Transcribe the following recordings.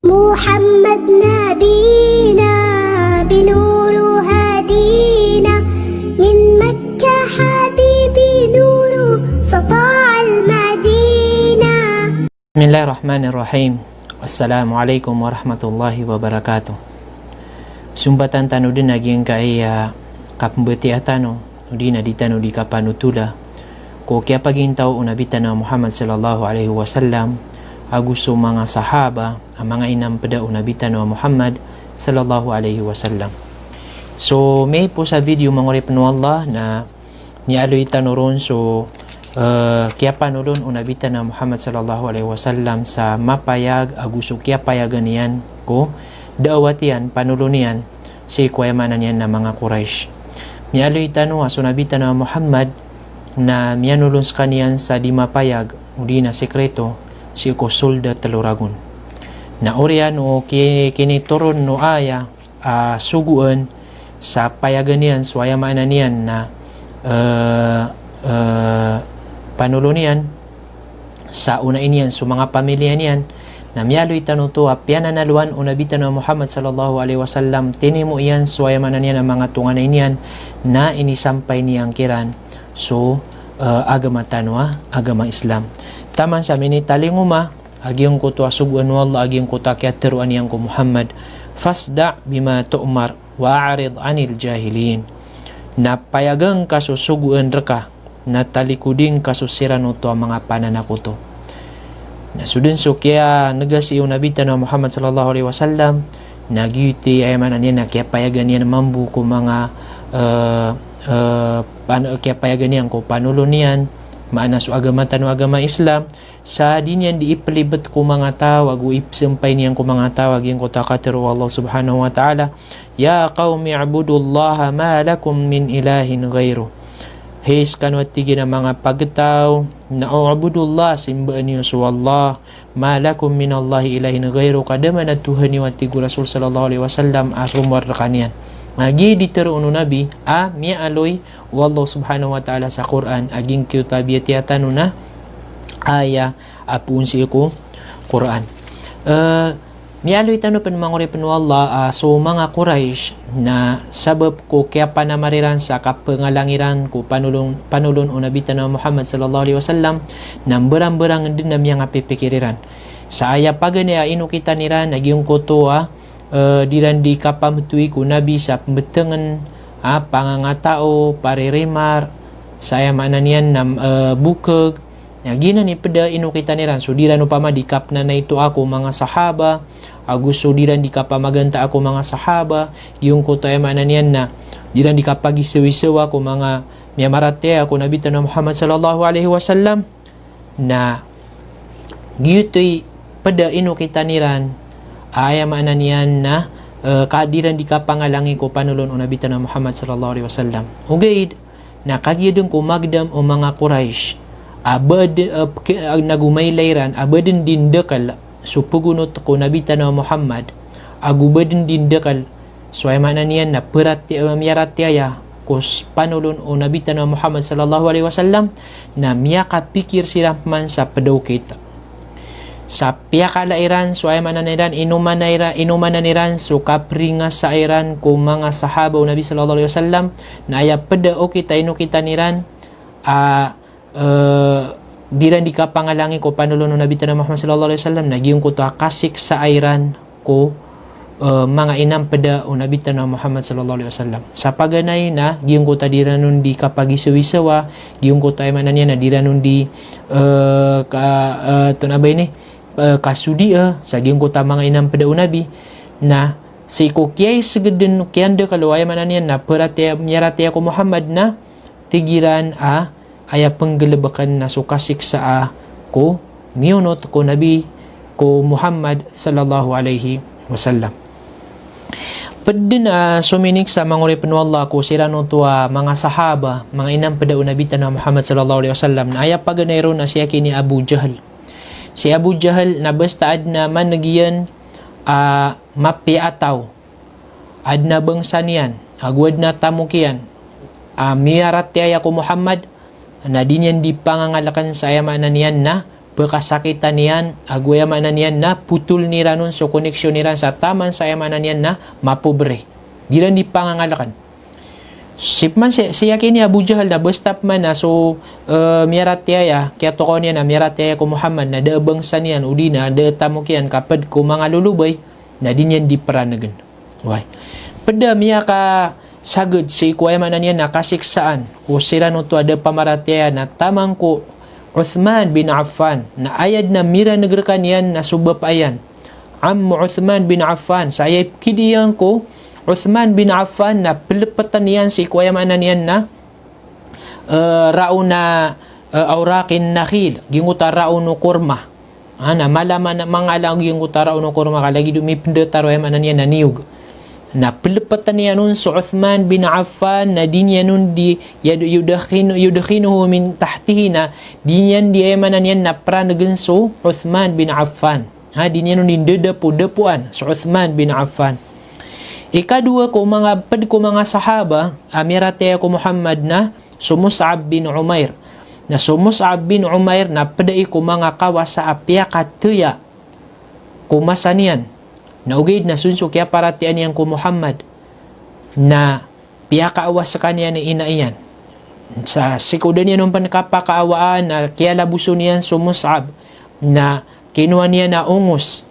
محمد نبينا بنور هدينا من مكة حبيبي نور سطاع المدينة. بسم الله الرحمن الرحيم. Assalamualaikum warahmatullahi wabarakatuh. Sumbatan tanu din naging kaya kapembeti atano udina ditanu di kapanutula ko kaya pagintaw unabitan na Muhammad sallallahu alaihi wasallam agusto mga sahaba ang mga inam pada unabitan na Muhammad sallallahu alaihi wasallam. So may po sa video mangurip no Allah na nialoy tanuron so kaya panulon unabitan na Muhammad sallallahu alaihi wasallam sa mapayag agusto kaya payagan niyan ko daawatian panulunian si kuyamanan niyan na mga Quraysh. Mialoy tanu asunabitan na Muhammad na mianulon sa kaniyan sa di mapayag udi na sekreto si Kusulda Teluragun. Na orian o kinituron no aya suguan sa payagan niyan suayamanan niyan na panulunian sa una inian sa mga pamilya niyan na miyaloy tanuto piananaluan unabitan na Muhammad sallallahu alaihi wasallam tinimo iyan suayamanan niyan ang mga tungan inian na inisampay niyang kiran so agama tanwa agama Islam taman sa minitalinguma agyong ko to asuguan wallah agyong ko takiatiruan niyang ko Muhammad fasda bima tu'mar wa'arid anil jahilin na payagang kasusuguan reka na talikuding kasusiran ito ang mga pananakuto. Na sudin so kaya nagasi yung nabitan na Muhammad sallallahu alaihi wasallam nagyuti ay manan niya na kaya payagan niya na mambu ko mga kaya payagan niya ko panulon niyan maana so agama tanu agama Islam sa di niyan di ipalibet ko mga tawag o ipsampay niyan ko mga tawag yung ko takatiru Allah subhanahu wa ta'ala ya qaumi abudullaha ma lakum min ilahin ghairu. His kanwati na mga pagtaw na abudullah simbaan niyo sa Allah malakum minallahi ilahin ghairu kadama na Tuhan niyo at tigu Rasul sallallahu alaihi wasallam asumar kanian magi diteru unu nabi miya aloy wallahu subhanahu wa ta'ala sa Quran aging kitabiyatiatan na aya apun si ko Quran mialoy tanu pen manguri pen wallah so mga Quraish na sabab ko kaya panamariran sa kapengalangiran ko panulon unabitan na Muhammad sallallahu alaihi wasallam nang berang-berang din na miyang apipikiriran sa aya pagani inu kita niran nagyong ko to diran di kapamtui ko nabi sa pembetengan pangangatao pariremar saya mananian nam bukeg gina ni peda inu kita niran so diran upama di kapna na ito ako mga sahaba agus so diran di kapamaganta ako mga sahaba yung ko to ay mananian na diran di kapagisewisewa ko mga miyamarate ako nabitan na Muhammad sallallahu alaihi wasallam na giyutoy peda inu kita niran ay mananian na kadiran di kapangalangi ko panulon unabitan na Muhammad sallallahu alaihi wasallam ugaid na kagiyadong ko magdam o mga Quraish nagumaylayran abadin dindakal so pugunot ko nabitan na Muhammad agubadin dindakal so ay manan niyan na miyaratiaya kus panulon o nabitan na Muhammad sallallahu alaihi wasallam na miyaka pikir sirahman sa pedokit sa piyaka lairan so ay mananiran inuman na niran so kapringa sa iran ko mga sahaba o nabi sallallahu alaihi wasallam na aya peda o kita inu kita niran diran di kapangalangi ko panulon ng nabitan na Muhammad sallallahu alaihi wasallam nagyong ko to kasik sa airan ko mga inam peda o nabitan na Muhammad sallallahu alaihi wasallam sa paganay na giyong ko ta diranon di kapagisawisawa giyong ko ta ay manan niya na diranon di tunabay ni kasudia sa giyong ko ta mga inam peda o nabi na si ko kiyay segeden kiyanda kalaway manan niya na miyarati ako Muhammad na tigiran aya penggelebakan na sukasik sa ko miyonot ko nabi ko Muhammad sallallahu alaihi wasallam pedin suminik sa manguri penwallah ko sirano to mga sahaba mga inam pada unabitan na Muhammad sallallahu alaihi wasallam na aya paganayro na siya kini Abu Jahal si Abu Jahal na bastaad na managiyan mapiataw adna bangsanian agwad na tamukian miyarat tiaya ko Muhammad na dinyan di pangangalakan sa ayamanan niyan na pekasakitan niyan agu yamanan niyan na putol nira nun so koneksyon nira sa taman sa yamanan niyan na mapobre dilan di pangangalakan sipman siya kini Abu Jahal na bastap man na so mirataya kaya to ko niya na mirataya ko Muhammad na daabangsa niyan udi na daatamo kiyan kapad ko mga lulubay na din yan di paranagan why pada miya ka sagad si ikuayamanan niyan na kasiksaan o sira no to ada pamarataya na tamang ko Uthman bin Affan na ayad na mira nagrakan yan na subap ayan Ammu Uthman bin Affan sa ayay kidiyan ko Uthman bin Affan na pilepatan yan si kuayamanan yan na rauna aurakin nakhil ginguta rauno kurma na malaman na mga alang ginguta rauno kurma kalagi dumipinda taro yamanan yan na niyog na pilepatan niya nun sa Uthman bin Affan na din yan nun di yudakhinuhu min tahtihi na din yan di ayamanan yan na pranagan so Uthman bin Affan din yan nun din dedapuan sa Uthman bin Affan ikadua ko mga sahaba amirate ko Muhammad na so Mus'ab bin Umair na so Mus'ab bin Umair na padai ko mga kawas sa apya katuya kumasanian na ugid na sunso kaya paratian yan ko Muhammad na piyaka awas sa kanya ni ina iyan sa sikudan niya nung panakapakaawaan na kaya labuso niyan so Mus'ab na kinuha niya na ungos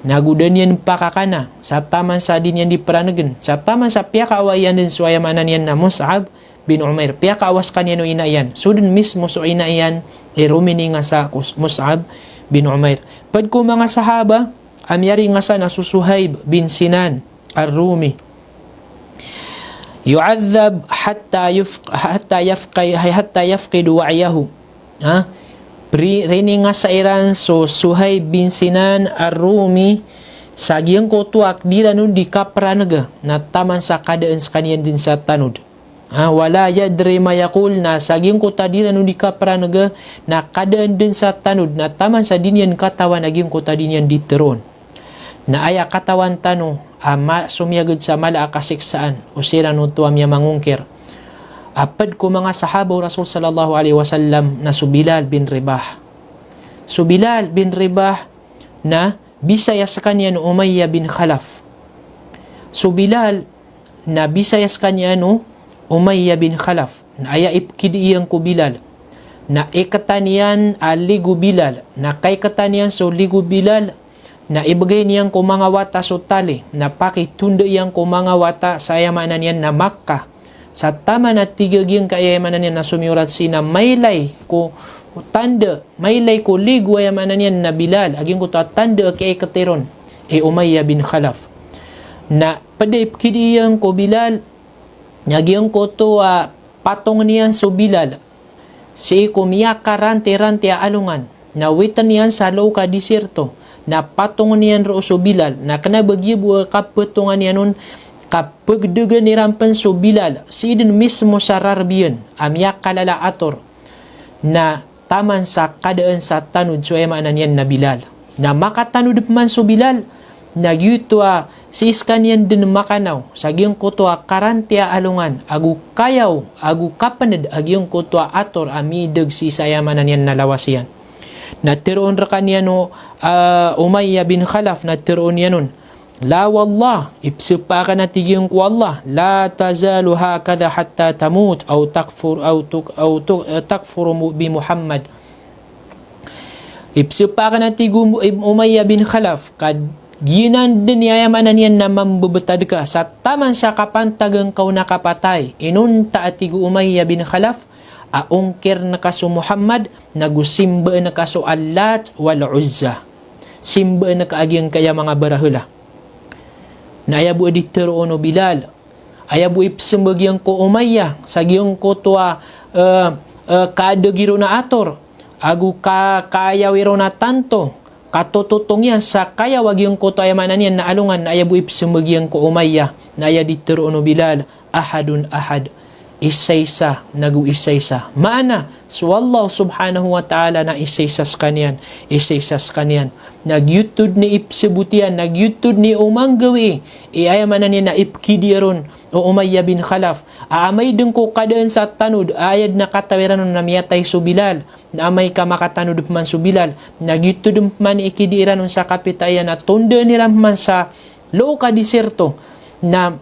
nagudan niyan pakakana sa taman sa din yan di paranagan sa taman sa piyaka awayan din so ayamanan yan na Mus'ab bin Umair piyaka awas kanya no ina iyan so dun mismo so ina iyan rumini nga sa Mus'ab bin Umair pad ko mga sahaba amyari nga sa nasu Suhaib bin Sinan ar-Rumi yu'adhab hatta yafqidu wa'yahu rini nga sa Iran so Suhaib bin Sinan ar-Rumi sagiyang ko tuak dila nun di kapranaga na taman sa kadaan sa kaniyan din sa tanud wala yadri mayakul na saging ko tadila nun di kapranaga na kadaan din sa tanud na taman sa dinyan katawan naging ko tadinyan diteron na aya katawan tano sumiyagad sa mala kasiksaan o sira nun tuwam niya mangungkir apad ko mga sahabaw Rasul sallallahu alaihi wasallam na Bilal bin Ribah Bilal bin Ribah na bisaya sa kanya no Umayya bin Khalaf Bilal na bisaya sa kanya no Umayya bin Khalaf na aya ipkidiyan ko Bilal na ikataniyan aligo Bilal na kay kataniyan so ligo Bilal na ibigay niyan ko mga wata so tali na pakitunda yan ko mga wata sa ayamanan yan na Makkah sa tama na tigaging kayamanan yan na sumiyurat sina maylay ko tanda maylay ko ligo ayamanan yan na Bilal aging ko tanda kay kateron Umayya bin Khalaf na padip kidiyan ko Bilal nagyang ko to patong niyan so Bilal si kumiya karante-rante alungan na witan niyan sa loka diserto na patong niyan ro so Bilal na kanabagyi buwa kapetungan niyan nun kapagdagan ni rampan so Bilal si din mismo sa rarbiyan amyak kalala ator na taman sa kadaan sa tanud so ayamanan yan na Bilal na makatanud man so Bilal nagyutwa si iskanyan din makanaw sagyong kutwa karantia alungan agu kayaw agu kapanad agyong kutwa ator amidag si sayamanan yan nalawasiyan na tiroon ra kanya no Umayya bin Khalaf na tiroon yan nun la wallah ipsipa ka na tigiyong ko Allah la tazalu hakada hatta tamut aw takfur bi Muhammad ipsipa ka na tigong Umayya bin Khalaf kad ginan din yayamanan yan na mambubutad ka sa taman sa kapantagang kau nakapatay inunta atigu Umayya bin Khalaf aungkir na kaso Muhammad nagusimba na kaso Allat wal Uzza simba na kaagyang kaya mga barahula na ayabu editero ono Bilal ayabu ipsimbagyang ko Umayya sagyong ko tuwa kaadagiro na ator agu kayawiro na tanto katututong yan sa kaya wag yung ko to ayamanan yan na alungan na ayabu ipsimbagyang ko Umayya na ayaditero ono Bilal ahadun ahad isa-isa nagu-isa-isa maana so Allah subhanahu wa ta'ala na isa-isa kanyan nagyutod ni ipsibutian nagyutod ni umanggawi ayamanan niya na ipkidiyaron o Umayya bin Khalaf, aamay din ko kadaan sa tanud, ayad na katawiran na miyatay su Bilal, na amay ka makatanud man su Bilal, nagitudum man ikidiran sa kapitayan at tunda niram man sa loo ka diserto, na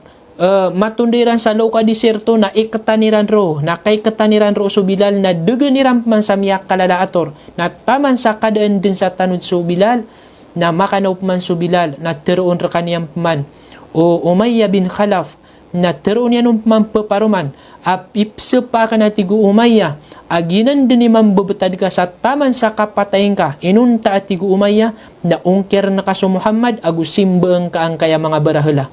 matundiran sa loo ka diserto na ikataniran ro, na kay kataniran ro su Bilal, na duganiram man sa miyak kalalaator, na taman sa kadaan din sa tanud su Bilal, na makanaw man su Bilal, na teroon ra kaniyang man, o Umayya bin Khalaf, na teroon yan paparuman, ipsa pa ka na tigu Umayya, aginan din imam bebetad ka sa taman sa kapatayin ka, inunta at tigu Umayya, na ungkir na ka su Muhammad, agusimbang ka ang kaya mga barahala.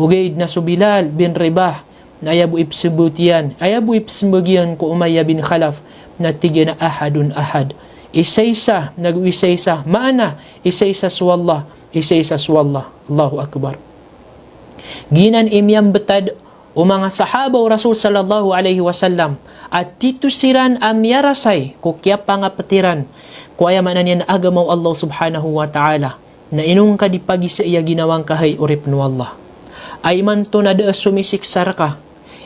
Ugaid na su Bilal bin Ribah, na ayabu ipsibutian, ayabu ipsibagian ko Umayya bin Khalaf, na tigyan na ahadun ahad. Isa-isa, nag-isa-isa, maana, isa-isa suwallah, isa-isa suwallah. Allahu Akbar. Ginan imyam betad o mga sahaba o Rasul sallallahu alaihi wasallam at tito siran amyarasay ko kya pangapatiran ko ayamanan yan agamaw Allah subhanahu wa ta'ala na inong ka di pagi sa iya ginawang kahay urip no Allah ay man to na da sumisiksar ka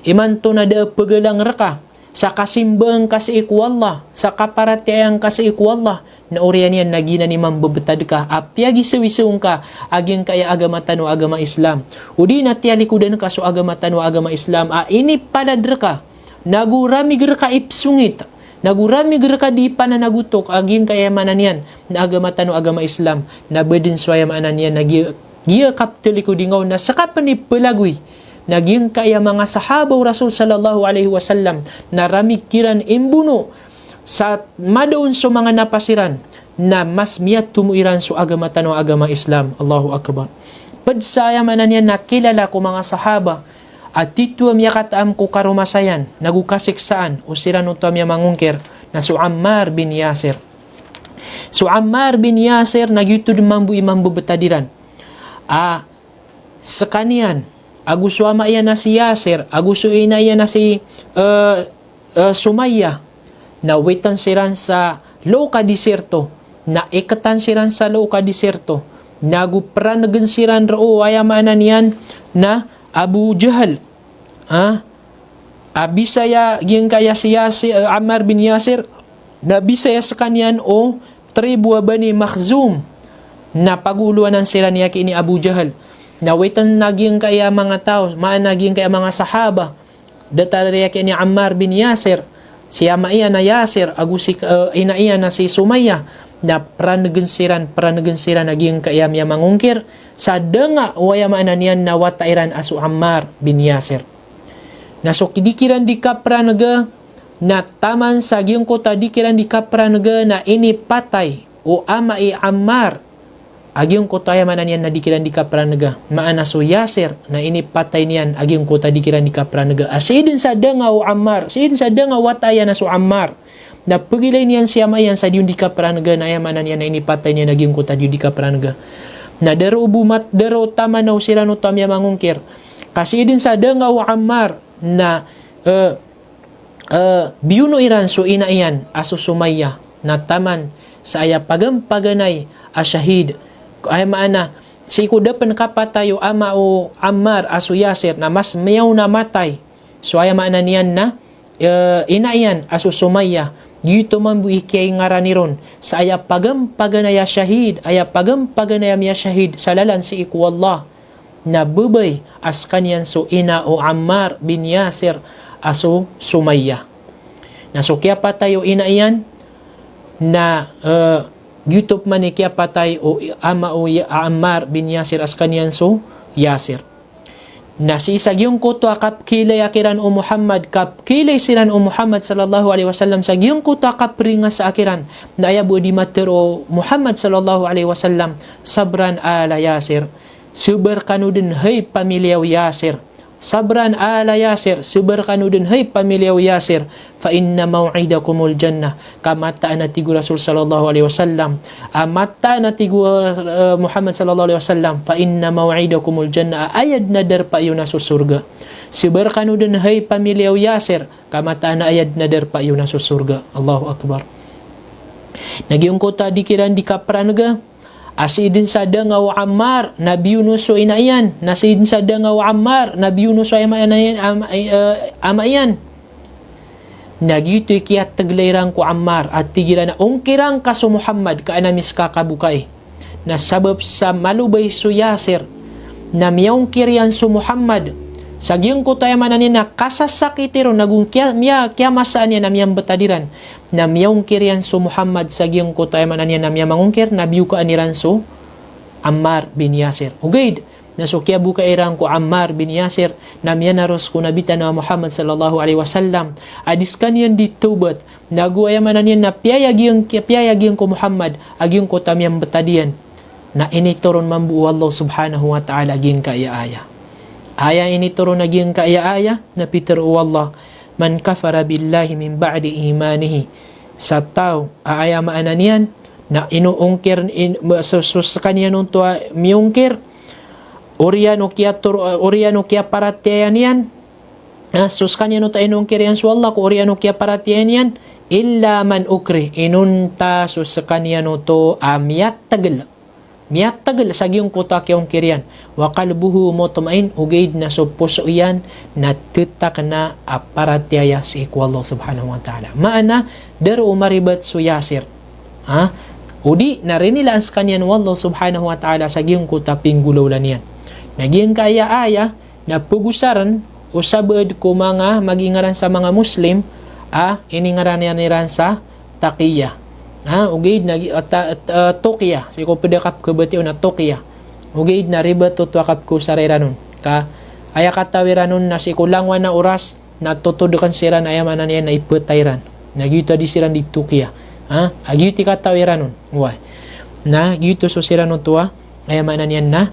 iman to na da pagalang raka sa kasimbang kasi ikwallah sa kaparatiayang kasi ikwallah na oriyan yan nagina ni mambabetad ka apyagi sawisung ka aging kaya agamatan o agama Islam udi na tiyalikudan ka so agamatan o agama Islam ini paladr ka naguramig ka ipsungit naguramig ka di pa na nagutok aging kaya manan yan na agamatan o agama Islam na bedin swaya manan yan nagiya kaptelikudingaw na sakapan ni pelagui naging kaya mga sahaba Rasul sallallahu alaihi wasallam na ramikiran imbuno sa madaon so mga napasiran na mas miyat tumuiran so agamatan o agama Islam. Allahu Akbar. Padsaya manan yan nakilala ko mga sahaba at tito am yakataam ko karumasayan nagukasiksaan o sira no to am mangungkir na so Ammar bin Yasir. So Ammar bin Yasir nagyutud mambu imambu betadiran. Sekanian aguswama iya na si Yasir, agusuin na iya na si Sumayya na witan siran sa loo ka diserto, na ikatan siran sa loo ka diserto, nagupranagan siran ro ayamanan yan na Abu Jahal. Abisaya yung kaya si Ammar bin Yasir, na bisaya sa kanyan o tribu Bani Makhzum, na paguluan ng sila niya kini Abu Jahal. Na witan naging kaya mga tao, naging kaya mga sahaba, datariya kini Ammar bin Yasir, siya maiya na Yasir, agusik inaiya na si Sumayya, na pranagensiran naging kayam ya mangungkir, sa denga waya maanan yan na watairan asu Ammar bin Yasir. Na so kidikiran di kapranaga, na taman sa giyong kota dikiran di kapranaga na ini patay, o amai Ammar, agyong kota yamanan yan na dikiran di kapranaga, maana so Yasir, na ini patay niyan, agyong kota dikiran di kapranaga. Asidin sa denga o Ammar, sidin sa denga wataya na so Ammar, na pagilay niyan siya mayan sa diyon di kapranaga, na yamanan yan na ini patay niyan, agyong kota diyon di kapranaga. Na daro ubumat, daro tama na sila no tamya mangungkir. Kasidin sa denga o Ammar, na biyuno iran so ina iyan, aso Sumayya, na taman sa aya pagampaganay asyahid, ay maana si kudapan kapatayo ama o Ammar aso Yasir na mas mayaw na matay so ay maana niyan na inaiyan aso Sumayya dito man bu ikay ngaraniron sa aya pagampaganaya syahid aya pagampaganaya miya syahid sa lalan si ikwallah na bubay as kanyan so ina o Ammar bin Yasir aso Sumayya na so kaya patayo inaiyan na YouTube man kaya patay o ama o Ammar bin Yasir as kanyan so Yasir. Na si isagyong kuto kapkilay akiran o Muhammad, kapkilay siran o Muhammad sallallahu alaihi wasallam sa gyong kuto kapringa sa akiran na ayabu di mater o Muhammad sallallahu alaihi wasallam sabran ala Yasir. Subar kanudin hay pamilyaw Yasir. Sabran ala Yasir, subar kanudin hay pamilyaw Yasir, fa inna maw'idakumul jannah. Kamataan na tigu Rasul sallallahu alaihi wasallam, amataan na tigu Muhammad sallallahu alaihi wasallam, fa inna maw'idakumul jannah, ayad na darpa yun na susurga. Subar kanudin hay pamilyaw Yasir, kamataan na ayad na darpa yun na susurga. Allahu Akbar. Nagyong kota dikiran di kapranaga, Asidin sa dangaw Ammar, Nabi Yunus so inayan. Nasidin sa dangaw Ammar, Nabi Yunus so amayan. Nagito'y kiyat taglayrang ko Ammar at tigilan na ungkirang kaso Muhammad kaanamis kakabukay. Na sabab sa malubay so Yasir na miyongkir yan so Muhammad. Sagyong ko tayo mananin na kasasakitiro nagung kya masaan yan na miyang batadiran na miyongkir yan so Muhammad. Sagyong ko tayo mananin na miyang mangungkir na biyuka aniran so Ammar bin Yasir. Ugaid na so kya buka irang ko Ammar bin Yasir na miyanaros ko nabitan na Muhammad sallallahu alaihi wasallam. Adis kanyan ditubat naguaya mananin na piyayagiyang ko Muhammad agyong ko tamiyang batadian na inituron mambu Allah subhanahu wa ta'ala aging kaaya-aya. Aya inituron aging kaaya-aya na Peter Allah man kafara billahi min ba'di imanihi sa tao aaya maanan yan na inuungkir sa kanya nung tuwa miungkir oriano kia paratiyan yan sus kanya nung ta inuungkir yan so Allah ko oriano kia paratiyan yan illa man ukri inunta sus kanya nung to amiyat tagal sagyong kuta kiyong kiryan wa qalbuhu mutmain ugaid na so puso yan na tutak na aparatyaya si Allah subhanahu wa ta'ala maana daro umaribat so Yasir udi narinilaan sa kanyan wallah subhanahu wa ta'ala sagyong kuta pinggulawlan yan naging kaya-aya na pugusaran o sabad ko mga magingaran sa mga Muslim iningaran yan sa taqiyya ugaid na Tokia si ko pedakap kebatiw na Tokia ugaid na riba tutuakap ko sa reranon ka aya katawiranon na si kulangwan na oras na tutudukan siran ayamanan yan na ipetayran nagyuta di siran di Tokia agyuti katawiranon na gyuto so siran no tuwa ayamanan yan na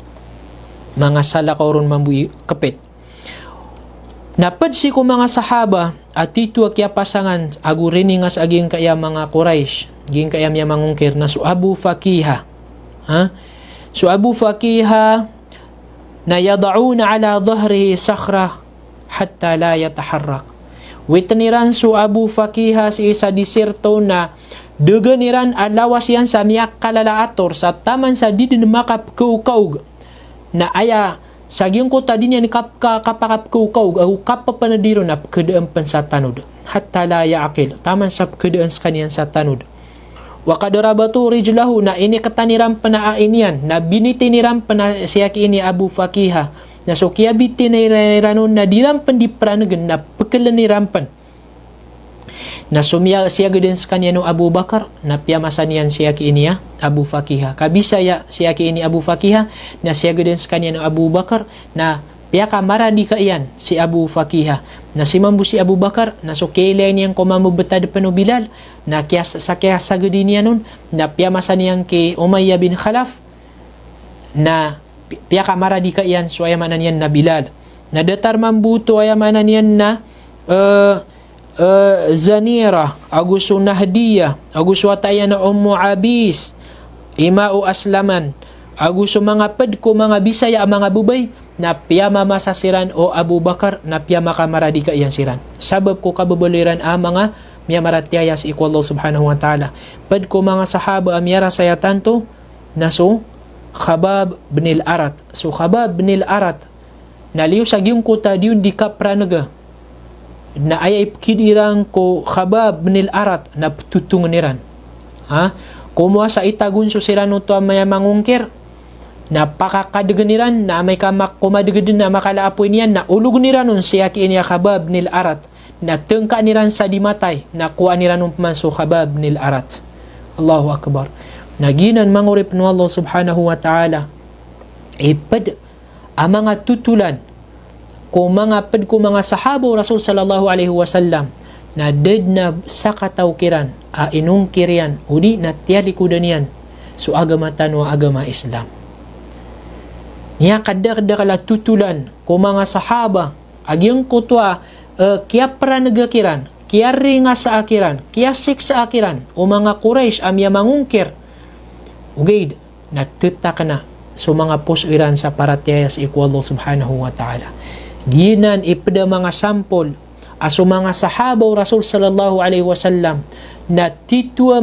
mga sala kauron mambui kapit napad si ko mga sahaba at ito kaya pasangan agurini nga sa aging kaya mga Quraysh ging kaya miya mangungkir na so Abu Fakiha so Abu Fakiha na yada'una ala dhahrihi sakhra hatta la yataharrak witniran so Abu Fakiha si isa diserto na deganiran alawas yan sa miyak kalalaator sa taman sa didin makap kaug na aya sagyong ko tadi niya ni kapakap kaug au kapapanadiro na kedaan pan sa tanud hatta la yaakil taman sa kedaan sa kaniyan sa tanud wa kadarabatu rijlahu na ini kataniram panaain yan na binitiniram pana siya ini Abu Fakiha na so kaya bitiniranon na diram pandipranagan na pagkalanirampan na sumiya siya gadin sa kanya no Abu Bakar na piyamasan yan siya ini Abu Fakiha kabisaya siya ini Abu Fakiha na siya gadin sa kanya no Abu Bakar na piyaka maradi ka iyan si Abu Fakiha na si mambu si Abu Bakar na so kailay niyang kumamubata depan Bilal na sa kaya sagadi niya nun na piyamasan niyang kay Umayyah bin Khalaf na piyaka maradi ka iyan so ayamanan yan na Bilal na datar mambuto ayamanan yan na Zanira aguso Nahdiyah aguso watayan na Abis Imao Aslaman aguso mga pedko mga Bisaya mga bubay na piyama masasiran o Abu Bakar na piyama kamaradi ka iyan siran sabab ko kababaliran mga miyamaratyaya si Allah subhanahu wa ta'ala pedko mga sahaba amyara saya tanto na so Khabab bin al-Arat so Khabab bin al-Arat naliw sa giyong kuta diyon di kapranaga na ayay kidirang ko Khabab bin al-Arat na tutunganiran kumuha sa itagun so sira no to maya mangungkir na pakakadaganiran na may kumadagad na makalaapoy niyan na ulog niran nun siya kiiniya Khabab bin al-Arat na tengka niran sa dimatay na kuha niran nun pamanso Khabab bin al-Arat Allahu Akbar naginan mangurip no Allah subhanahu wa ta'ala ipad ang mga tutulan kung mga sahabo Rasul sallallahu alaihi wasallam na dead na sa katawkiran inungkir yan udi na tiyalikudan yan so agama tanwa agama Islam niya kada kala tutulan kung mga sahaba agyong kutwa kaya pranagakiran kaya ringa sa akiran kaya sik sa akiran o mga Quraysh amya mangungkir ugaid natutak na so mga pusiran sa paratiyaya sa Allah subhanahu wa ta'ala ginan ipda mga sampol aso mga sahaba Rasul sallallahu alaihi wasallam na titua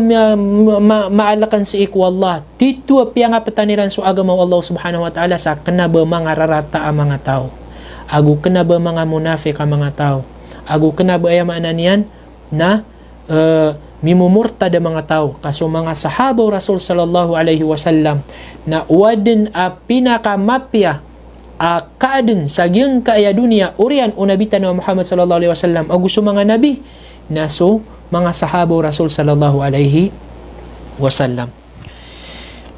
maalakan si iku Allah, titua piang apataniran su agama Allah subhanahu wa ta'ala sa kena ba mga rarata ang mga tao. Agu kena ba mga munafik ang mga tao. Agu kena ba ayamaan niyan na mimumurtad ang mga tao. Kaso mga sahabaw Rasul sallallahu alaihi wasallam na uwadin a pinakamapya kaadin sa giyang kaaya dunia urian unabitan wa Muhammad sallallahu alaihi wasallam o gusto mga nabi na so mga sahabaw Rasul sallallahu alaihi wasallam.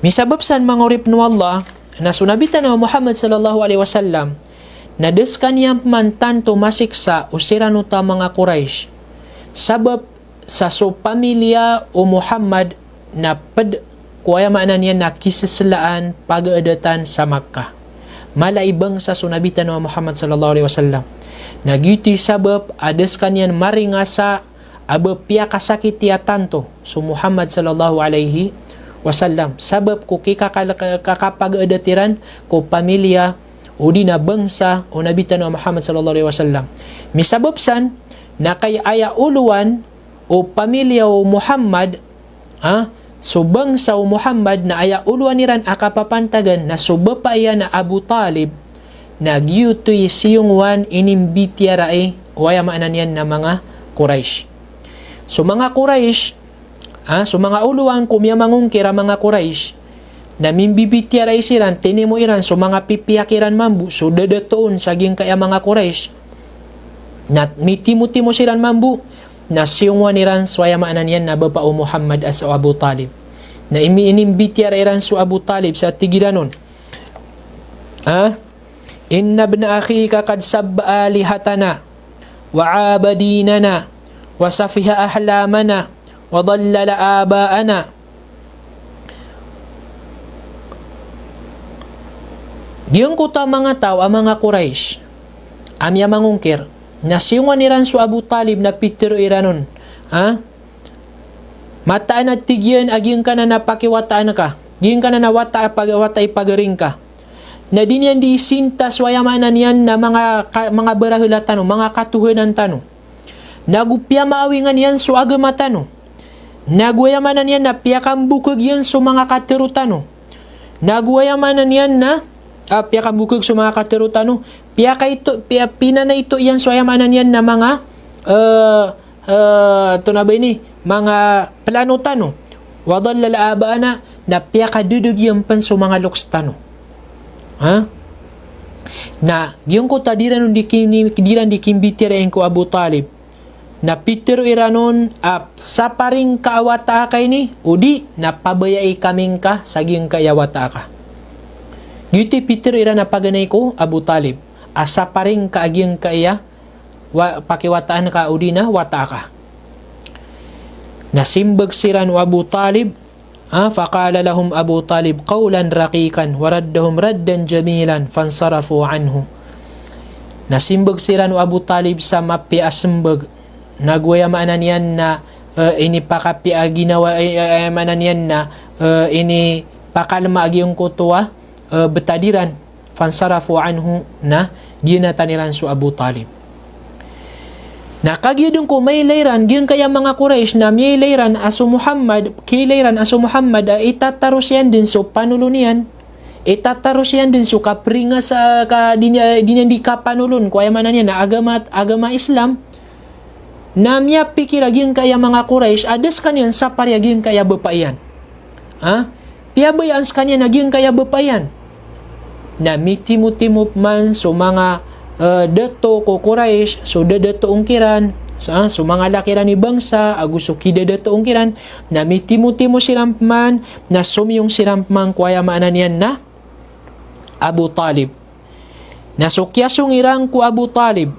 Misababsan mga urip no Allah na sunabitan wa Muhammad sallallahu alaihi wasallam na des kaniyang mantanto masiksa o siranuta mga Quraysh sabab sa so pamilya o Muhammad na kuya maanan niya na kisaslaan pag-aadatan sa Makkah. Malaibang sa sunabitan wa Muhammad sallallahu alaihi wasallam. Nagiti sabab ades kanyan maringa sa abapya kasakit ya tanto so Muhammad sallallahu alaihi wasallam sabab ko kakapag-adatiran ko pamilya o di na bangsa o nabitan wa Muhammad sallallahu alaihi wasallam. Misababsan na kay aya uluan o pamilya o Muhammad so bangsa o Muhammad na aya uluan niran akapapantagan na so bapaya na Abu Talib na giyutoy siyong wan inimbitya rae o aya maanan yan na mga Quraysh. So mga Quraysh so mga uluan kumya mangungkira mga Quraysh na mimbibitya rae siran tinimo iran so mga pipiyakiran mambu so dadatoon saging kaya mga Quraysh na mitimo-timo siran mambu na siyong waniran swaya maanan yan na baba o Muhammad as o Abu Talib na inimbitya iran so Abu Talib sa tigiranon inna ibn akhika qad sabba alihatana wa abadinana wa safiha ahlamana wa dhallala abaana. Diyon ko ta mga tao ang mga Quraysh amya mangungkir na siyong niran su Abu Talib na pitiro iranon mataan at tigyan aging ka na napakiwataan ka giyan ka na nawata ipagaring ka na din yan di sintas wayamanan yan na mga barahulatan mga katuhanan tano nagupya maawingan yan su agama tano nagwayamanan yan na piyakambukag yan su mga katirutano nagwayamanan yan na piyakambukag su mga katirutano pinana ito yan su ayamanan yan na mga ito na ba ini mga plano tano wadallala abaana na piyakadudug yan pan su mga lokstano na yung ko tadiran di kimbitirain ko Abu Talib na pitero iranon sa paring kaawata ka ini udi na pabayai kaming ka saging kayawata ka giti pitero iran na paganay ko Abu Talib asa paring kaaging kaya pakiwataan ka udi na wata ka nasimbag siran o Abu Talib faqala lahum Abu Talib qawlan raqiqan waraddahum raddan jamilan fansarafu anhu. Nasimbag siran o Abu Talib sa mapi asimbag nagwayamanan yan na ini pakapi ginawa manan yan na ini pakalma yung kutuwa betadiran fansarafu anhu na ginataniran su Abu Talib. Nakagyudong ko may layran gyung kaya mga Quraysh na may layran aso Muhammad kilayran aso Muhammad itataros yan din so panulunian itataros yan din so kapringa sa di kapanulun kaya manan yan na agama Islam na miya pikira gyung kaya mga Quraysh adas kanyan sa parya gyung kaya bapayan piyabayaan sa kanya na gyung kaya bapayan na mitimo-timo man so mga dato ko Quraysh so dadato ungkiran so mga lakiran ni bangsa agusto kidadato ungkiran na mitimo-timo sirampman na sumiyong sirampman kuya maanan yan na Abu Talib na sukyasong irang ko Abu Talib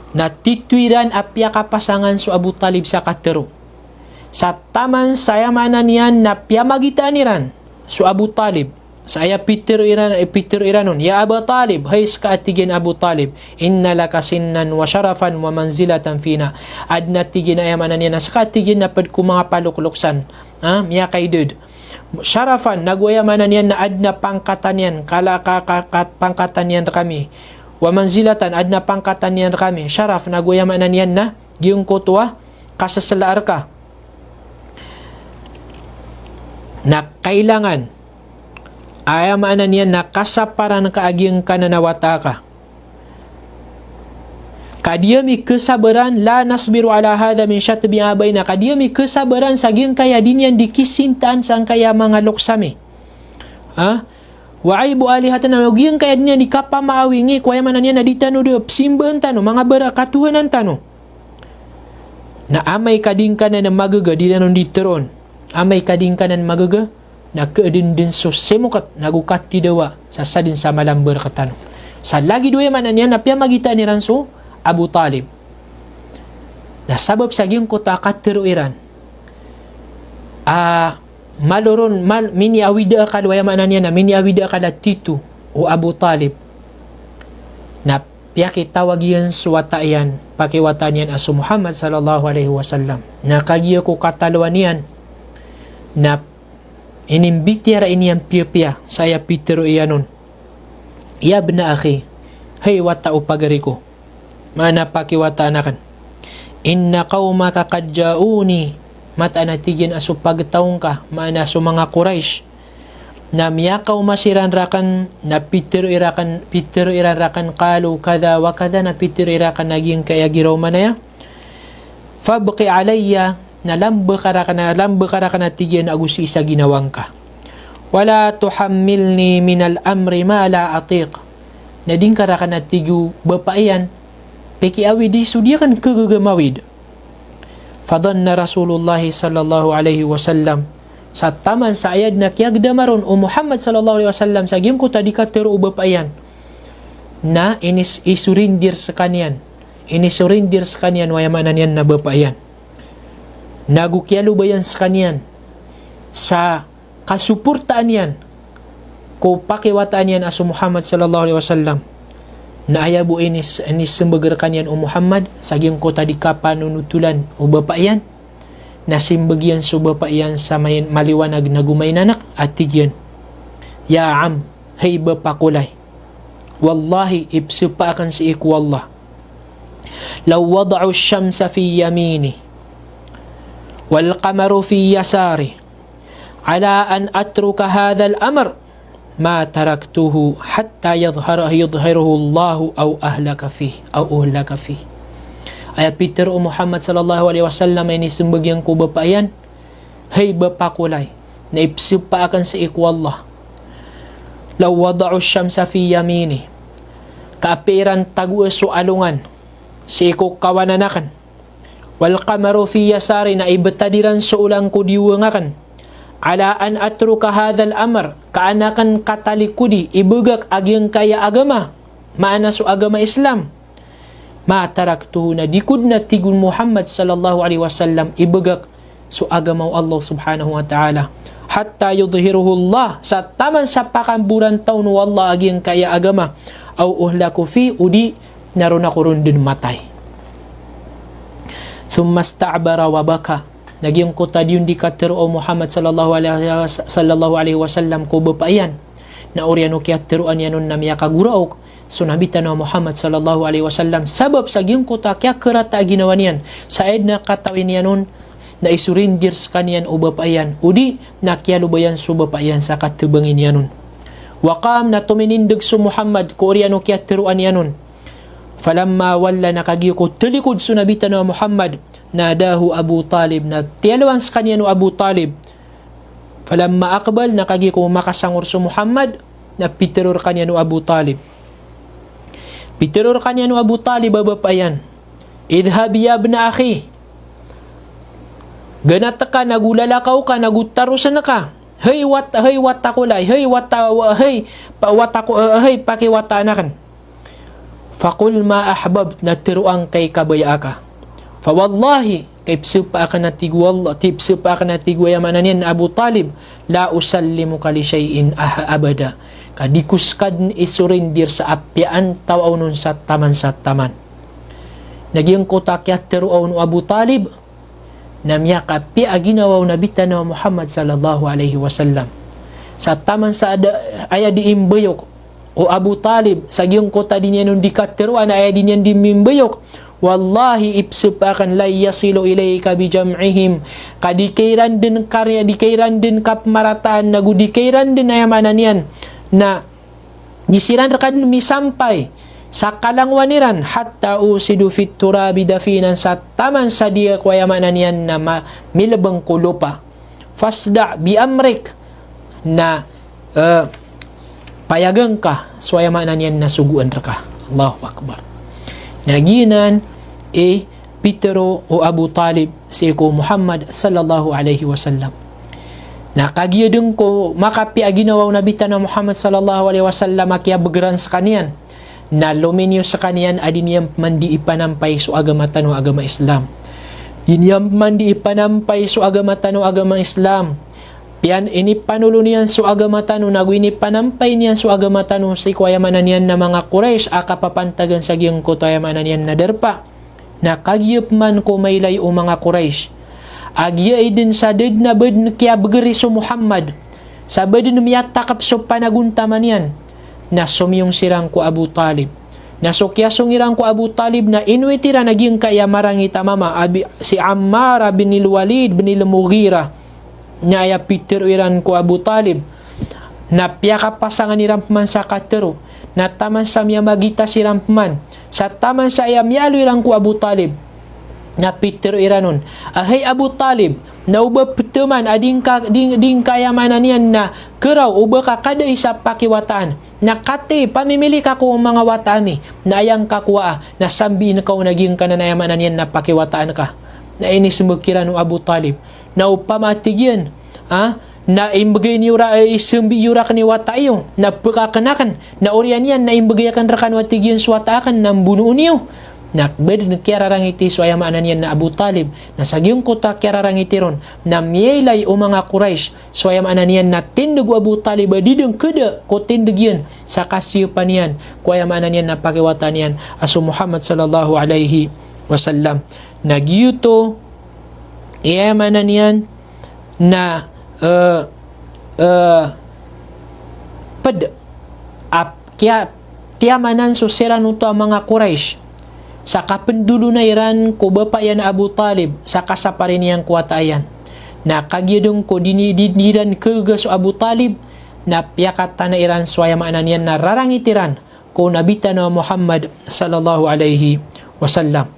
na titwiran apya kapasangan so Abu Talib sa katero sa taman saya maanan yan na piyamagitan niran so Abu Talib saya Peter iranon ya Abu Talib hay ska atigin Abu Talib inna laka sinnan wa syarafan wa manzilatan fina adna tigin ayamanan niya na ska atigin na pad ko mga palukluksan miya kay dud syarafan nagwayamanan niya na adna pangkatan yan pangkatan yan kami wa manzilatan adna pangkatan yan kami syaraf nagwayamanan niya na giyong kutwa kasasalaar ka na kailangan ayamaan niya na kasaparan kaaging kananawata ka. Kadiyami kesabaran la nasbiru ala hadha min syatbi abaina. Kadiyami kesabaran saging kaya din yan dikisintaan sang kaya mga luksami. Wa aibu alihatana logiyang kaya din yan dikapamaawingi kuya manan yan naditano do simbahan tano mga barakatuhanan tano. Na amay kading kanan na magaga di nanon diteron. Amay kading kanan magaga na keedin so semukat nagukat ti dewa sa sadin sa malam berkatano. Sa lagi doya manan yan napya magita ni Ranso Abu Talib. Na sabab sa giyong kota katero Iran. Maloron mini awida ka waya manan yan na mini awida ka titu o Abu Talib. Na piyaki tawag yan suwata yan pakiwatan yan aso Muhammad sallallahu alaihi wasallam. Na kagiyo ko katalawan yan na inimbitira iniyang piya saya pitero iyanon. Ya bna akhi, hay wata upagari ko. Mana pakiwata anakan. Inna qaumaka qad ja'uni mata natigin aso pagtaong ka mana aso mga Quraysh na miyakaw masiran rakan na pitero iran rakan qalu kada wa kada na pitero irakan naging kaya giraw manaya fabqi alayya na lamba karakan na tigin agusi sa ginawang ka wala tuhammilni minal amri ma la atiq na din karakan na tigu bapaian peki awidi sudia kan kagagamawid. Fadanna Rasulullah sallallahu alaihi wasallam sa taman sa ayad na kiyagdamaron o Muhammad sallallahu alaihi wasallam sa giyong ko tadi katero ubapayan na isurindir sa kanyan wayamanan yan na bapayan nagukyalo ba yan sa kanyan sa kasuportaan yan ko pakiwataan yan aso Muhammad sallallahu alaihi wasallam na ayabu inis simbagar kanyan o Muhammad sa giyong ko tadi kapanunutulan o bapayan na simbagyan so bapayan sa maliwanag na gumaynanak at tigyan. Ya am, hay bapakulay. Wallahi, ipsipa akan si ikwallah. Law wada'u syamsa fi yamini wal qamaru fi yasari ala an atruka hadha al-amr ma taraktuhu hatta yadhhirahu Allah aw ahlaka fi. Ay Peter o Muhammad sallallahu alaihi wasallam ay nisimbagyang ko bapayan hay bapakulay na ipsipa akan sa ikwallah law wada'u syamsa fi yamini kaapiran tagu so alungan si iko kawananakan wal qamaru fi yasari na ibetadiran so ulang ko diwangakan ala an atruka hadzal amr kaanakan katalikudi ibugak agyang kaya agama maana so agama Islam ma taraktuhu na dikud na tigun Muhammad sallallahu alaihi wasallam ibugak so agama Allah subhanahu wa ta'ala hatta yudhiruhu Allah sa taman sa pakamburan taon wallah agyang kaya agama aw uhlaku fi udi naron ako ron din matay. Thumma sta'bara wa baka naging ko tadiyong di katero o Muhammad sallallahu alaihi wasallam ko bapayan na oriano kiatiruan yanon na miya kaguraok so nabitan na Muhammad sallallahu alaihi wasallam sabab sa giyong ko ta kya kerata ginawan yan sa ed na katawin yanon na isurindir sa kanyan o bapayan udi na kyalubayan so bapayan sa katubangin yanon waqam na tuminindig so Muhammad ko oriano kiatiruan yanon falamma walla nakagiyo ko tulikod so nabitan na Muhammad nadahu Abu Talib na tiyalawan sa kanya no Abu Talib falamma aqbal nakagi ko makasangur sa Muhammad na pitiror kanya no Abu Talib babapayan idhab ya ibna akhi ganata ka nagulalakaw ka nagutarusan na ka hey watakulay hey pakiwata anakan faqul ma ahbab na tiruang kay kabaya ka fa wallahi kay psipa ka na tigwaya manan yan Abu Talib la usallimu ka li shay'in abada kadikuskad isurindir sa apyaan tawaw nun sa taman naging kotakyat teruaw no Abu Talib na miya kapi aginawaw na bitan na Muhammad sallallahu alaihi wasallam sa taman sa aya di imbayok o Abu Talib sa giyong kota din yan dikateruan ay din yan dimimbayok wallahi ipsupakan la yasilu ilayka bijam'ihim kadikairan din karya dikairan din kapmarataan nagudikairan din ayamanan yan na disiran rekan misampay sa kalangwaniran hatta usidu fit turabi dafinan sa taman sa dia kwayamanan yan na milabang kulupa fasda bi amrik na payagang ka swayamanan yan na suguan ka Allahu Akbar naginan Pitero o Abu Talib si ko Muhammad sallallahu alaihi wasallam nakagiyadeng ko makapi aginawaw na bita na Muhammad sallallahu alaihi wasallam kaya begeran sa kanian na luminyo sa kanian adiniyam mandi ipanampay so agama tano agama Islam diniyam mandi ipanampay so agama tano agama Islam yan ini panulo niyan so agama tano nagwini panampay niyan so agama tano si kwayamanan niyan na mga Quraysh akapapantagan sa giyang kutayamanan niyan na derpa na kagyap man ko maylay o mga Quraysh agya din sa ded na bed kaya begeri so Muhammad sa bed na miyatakap so panaguntaman yan na sumiyong sirang ko Abu Talib na so kya sungirang ko Abu Talib na inwitira naging kaya marangita mama si Ammar bin Walid bin Mughira na ya Peter iran ko Abu Talib na piyaka pasangan ni Rampman sa katero na taman sa miya magita si Rampman sa taman sa iya miyalo iran ko Abu Talib na Peter iranon hey Abu Talib na uba peteman ading kayamanan yan na keraw uba ka kada isa pakiwataan na kate pamimili ka ko mga watami na ayang kakuha na sambi na kau naging kananayamanan yan na pakiwataan ka na inis magkiran o Abu Talib na upamatigyan na imbagay ni yura isembi yura kani watayo na pagkakanakan na orian yan na imbagay kan rakan watigyan swatakan ng bunuun niyo nakbed na kiararang iti so ayamanan yan na Abu Talib na sa giyong kota kiararang iti ron na miyaylay o mga Quraysh so ayamanan yan na tindog Abu Talib didang kada ko tindog yan sa kasiyapan yan ko ayamanan yan na pakiwatan yan aso Muhammad sallallahu alaihi wasallam nagyuto ayamanan yan na kaya tiyamanan so sira nuto ang mga Quraysh sa kapendulo na iran ko bapa yan Abu Talib sa kasaparin niyang kuwatayan na kagyadong ko diniran kegas Abu Talib na piyakata na iran swayamanan yan na rarangitiran ko nabita na Muhammad sallallahu alaihi wasallam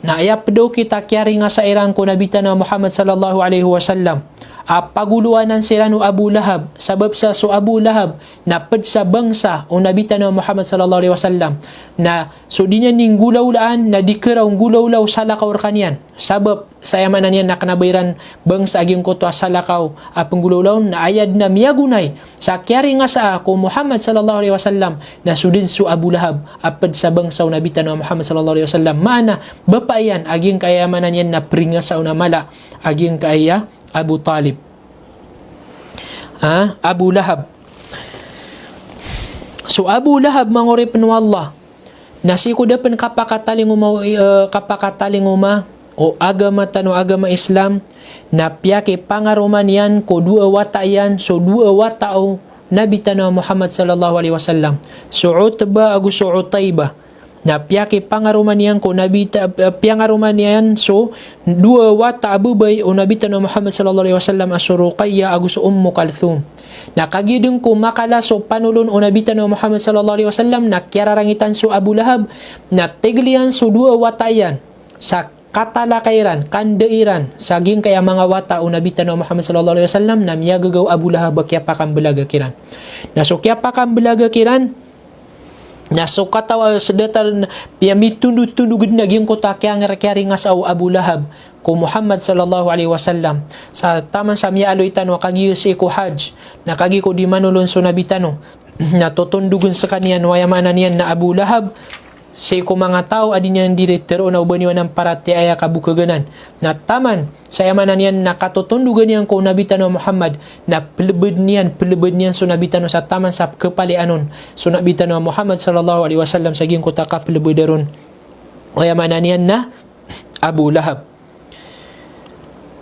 na ayap do kita kyari nga sa iran ko nabita na Muhammad sallallahu alaihi wasallam paguluanan sila no Abu Lahab sabab sa so Abu Lahab na pad sa bangsa o nabita na Muhammad sallallahu alaihi wasallam na so di niya ning gulawlaan na dikeraw gulawlaw sa lakaw kanyan sabab sa yamanan niya nakanabayran bangsa aging koto sa lakaw apang gulawlaw na ayad na miyagunay sa kyari nga sa ako Muhammad sallallahu alaihi wasallam na sudin so Abu Lahab apad sa bangsa o nabita na Muhammad sallallahu alaihi wasallam mana bapa yan aging kayamanan niya na pringa sa unamala aging kaya Abu Talib Abu Lahab so Abu Lahab mangorip no Allah nasi ko dapan kapakataling uma o agama tano agama Islam na piyake pangaruman yan ko dua wata yan so dua wata o Nabi tano Muhammad sallallahu alaihi wasallam so Utba agu so Utayba na piyake pangaruman yan ko nabita pangaruman yan so dua wata abubay o nabita no Muhammad sallallahu alaihi wasallam asuruqayya agus Ummu Kalthum na kagideng ko makala so panulon o nabita no Muhammad sallallahu alaihi wasallam na kiararangitan so Abu Lahab na tiglian so dua wata yan sa katalakairan kandairan saging kaya mga wata o nabita no Muhammad sallallahu alaihi wasallam na miyagagaw Abu Lahab kaya pakambalaga kiran na so kaya pakambalaga kiran na so katawa sedatar piya mitundud-tundugud na gyung kota kaya nga sa Abu Lahab ko Muhammad sallallahu alaihi wasallam sa taman sa miya aloitan wa kagiyo si ko hajj na kagi ko di manulon so nabitano na totundugun sa kaniyan wayamanan niyan na Abu Lahab si ko mga tao adin yan direktero na ubaniwan ng parati ay kabukaganan na taman sa yamanan yan nakatutundugan yan ko nabitan no Muhammad na pelebed niyan so nabitan no sa taman sa kepalianon so nabitan no Muhammad sallallahu alaihi wasallam saging ko taka pelebederon o yamanan yan na Abu Lahab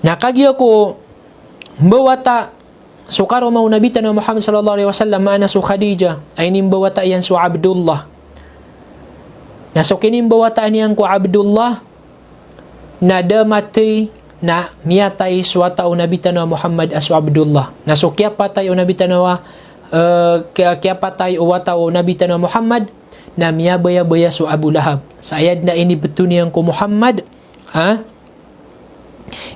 nakagyo ko bawata So karo mau Nabi tanah Muhammad sallallahu alaihi wasallam maana su Khadijah ay nimbawata yan su Abdullah. Na so kinimbawataan yan ko Abdullah na damatay na miyatay suwata o Nabi tanah Muhammad asu Abdullah. Na so kya patay o Nabi tanah kya patay o wata o Nabi tanah Muhammad na miyabaya-baya su Abu Lahab. Sa ayat na ini betul niyan ko Muhammad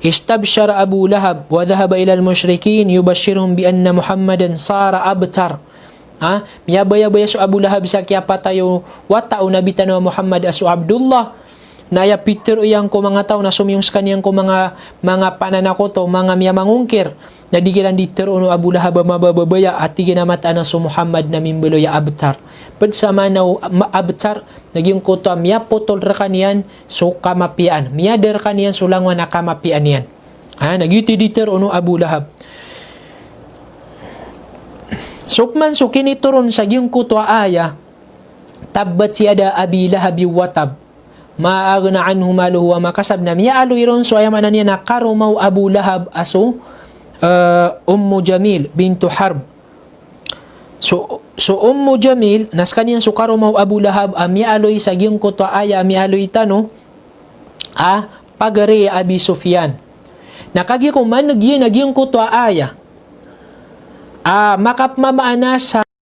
istabshara Abu Lahab wa dhahaba ila al-musyrikin yubashshirhum bi anna Muhammadan sara abtar. Miyabaya-baya su Abu Lahab sa kya patayo wata o Nabi tanah Muhammad asu Abdullah na ya Peter yang ko mga tao na sumiyong sa kaniyang ko mga pananakoto, mga miyamangungkir na di kilang diter uno Abu Lahab mabababaya at di kinamata na su Muhammad na mimbelo ya abtar. Padsama na abtar naging koto miya potol ra kaniyan so kamapian. Miya der kaniyan sulangwan na kamapian yan. Nagiti diter uno Abu Lahab. Sukman so kinituron sa yung kutwa aya tabbat siyada Abi Lahab watab maagna anhu maluhu wa makasab na miya aluiron so ayamanan niya na karumaw Abu Lahab aso Ummu Jamil bintu Harb. So Ummu Jamil nas kaniyang so karumaw Abu Lahab miya aloy sa yung kutwa aya miya aloy tano pagare Abi Sufyan. Nakagi ko man nagyin kutwa aya makapmamaana sa